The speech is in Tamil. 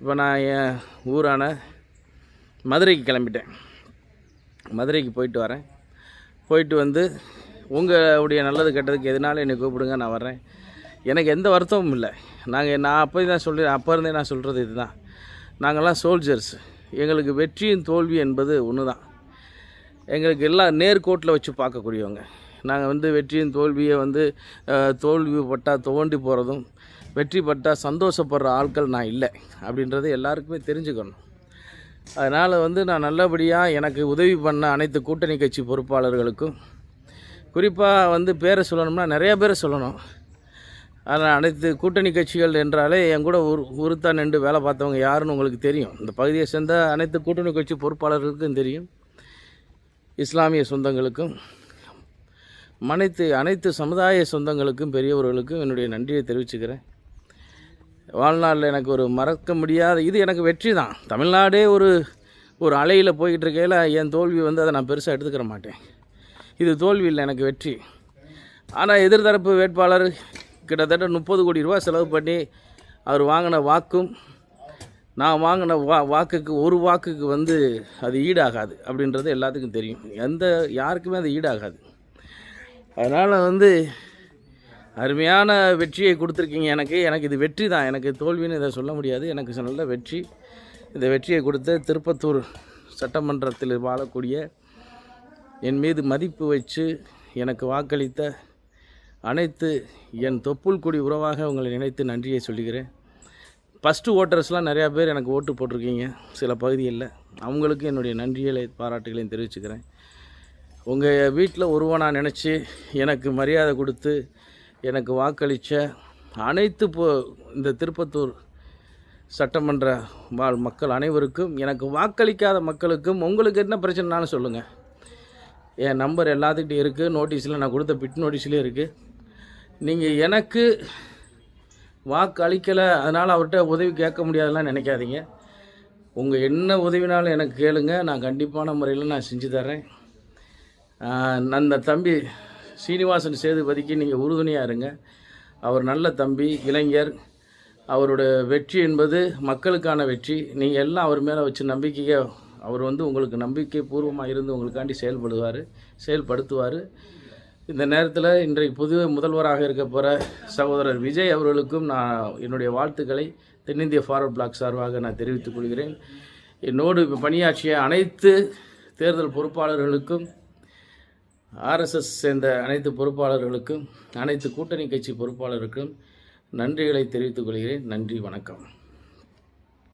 இப்போ நான் என் ஊரான மதுரைக்கு கிளம்பிட்டேன். மதுரைக்கு போயிட்டு வரேன். போயிட்டு வந்து உங்களுடைய நல்லது கெட்டதுக்கு எதுனாலும் என்னை கூப்பிடுங்க, நான் வர்றேன். எனக்கு எந்த வருத்தமும் இல்லை. நான் அப்போ தான் அப்போ இருந்தே நான் சொல்கிறது இது தான். நாங்கள்லாம் சோல்ஜர்ஸ். எங்களுக்கு வெற்றியும் தோல்வி என்பது ஒன்று தான். எங்களுக்கு எல்லாம் நேர்கோட்டில் வச்சு பார்க்கக்கூடியவங்க. நாங்கள் வெற்றியும் தோல்வியை தோல்வி பட்டால் துவண்டி போகிறதும், வெற்றி பட்டால் சந்தோஷப்படுற ஆட்கள் நான் இல்லை அப்படின்றது எல்லாருக்குமே தெரிஞ்சுக்கணும். அதனால் நான் நல்லபடியாக எனக்கு உதவி பண்ண அனைத்து கூட்டணி கட்சி பொறுப்பாளர்களுக்கும், குறிப்பாக பேரை சொல்லணும்னா நிறையா பேரை சொல்லணும். ஆனால் அனைத்து கூட்டணி கட்சிகள் என்றாலே என் கூட உறுத்தான் நின்று வேலை பார்த்தவங்க யாருன்னு உங்களுக்கு தெரியும். இந்த பகுதியை சேர்ந்த அனைத்து கூட்டணி கட்சி பொறுப்பாளர்களுக்கும் தெரியும். இஸ்லாமிய சொந்தங்களுக்கும் அனைத்து சமுதாய சொந்தங்களுக்கும் பெரியவர்களுக்கும் என்னுடைய நன்றியை தெரிவிச்சுக்கிறேன். வாழ்நாளில் எனக்கு ஒரு மறக்க முடியாத இது எனக்கு வெற்றி தான். தமிழ்நாடே ஒரு அலையில் போய்கிட்டு இருக்கையில் என் தோல்வி அதை நான் பெருசாக எடுத்துக்கிற மாட்டேன். இது தோல்வி இல்லை, எனக்கு வெற்றி. ஆனால் எதிர்த்தரப்பு வேட்பாளர் கிட்டத்தட்ட 30 கோடி ரூபா செலவு பண்ணி அவர் வாங்கின வாக்கும் நான் வாங்கின வாக்குக்கு ஒரு வாக்குக்கு அது ஈடாகாது அப்படின்றது எல்லாத்துக்கும் தெரியும். யாருக்குமே அது ஈடாகாது. அதனால் அருமையான வெற்றியை கொடுத்துருக்கீங்க எனக்கு இது வெற்றி தான். எனக்கு தோல்வின்னு இதை சொல்ல முடியாது. எனக்கு நல்ல வெற்றி. இந்த வெற்றியை கொடுத்த திருப்பத்தூர் சட்டமன்றத்தில் வாழக்கூடிய, என் மீது மதிப்பு வச்சு எனக்கு வாக்களித்த அனைத்து என் தொப்புள் கொடி உறவாக உங்களை நினைத்து நன்றியை சொல்லிக்கிறேன். ஃபஸ்ட்டு ஓட்டர்ஸ்லாம் நிறையா பேர் எனக்கு ஓட்டு போட்டிருக்கீங்க சில பகுதிகளில். அவங்களுக்கு என்னுடைய நன்றிகளை பாராட்டுகளையும் தெரிவிச்சுக்கிறேன். உங்கள் வீட்டில் ஒருவனாக நினச்சி எனக்கு மரியாதை கொடுத்து எனக்கு வாக்களித்த அனைத்து இந்த திருப்பத்தூர் சட்டமன்ற வாழ் மக்கள் அனைவருக்கும், எனக்கு வாக்களிக்காத மக்களுக்கும், உங்களுக்கு என்ன பிரச்சனைனாலும் சொல்லுங்கள். என் நம்பர் எல்லாத்துக்கிட்டையும் இருக்குது. நோட்டீஸில் நான் கொடுத்த பிட் நோட்டீஸ்லேயே இருக்குது. நீங்கள் எனக்கு வாக்கு அளிக்கலை, அதனால் அவர்கிட்ட உதவி கேட்க முடியாதுலாம் நினைக்காதீங்க. உங்கள் என்ன உதவினாலும் எனக்கு கேளுங்க. நான் கண்டிப்பான முறையில் நான் செஞ்சு தரேன். அந்த தம்பி சீனிவாசன் சேதுபதிக்கு நீங்கள் உறுதுணையாக இருங்க. அவர் நல்ல தம்பி, இளைஞர். அவரோட வெற்றி என்பது மக்களுக்கான வெற்றி. நீங்கள் எல்லாம் அவர் மேலே வச்சு நம்பிக்கையை, அவர் உங்களுக்கு நம்பிக்கை பூர்வமாக இருந்து உங்களுக்காண்டி செயல்படுத்துவார். இந்த நேரத்தில் இன்றைக்கு புதிய முதல்வராக இருக்க போகிற சகோதரர் விஜய் அவர்களுக்கும் நான் என்னுடைய வாழ்த்துக்களை தென்னிந்திய ஃபார்வர்ட் பிளாக் சார்பாக நான் தெரிவித்துக் கொள்கிறேன். என்னோடு பணியாற்றிய அனைத்து தேர்தல் பொறுப்பாளர்களுக்கும், ஆர்எஸ்எஸ் சேர்ந்த அனைத்து பொறுப்பாளர்களுக்கும், அனைத்து கூட்டணி கட்சி பொறுப்பாளருக்கும் நன்றிகளை தெரிவித்துக் கொள்கிறேன். நன்றி, வணக்கம்.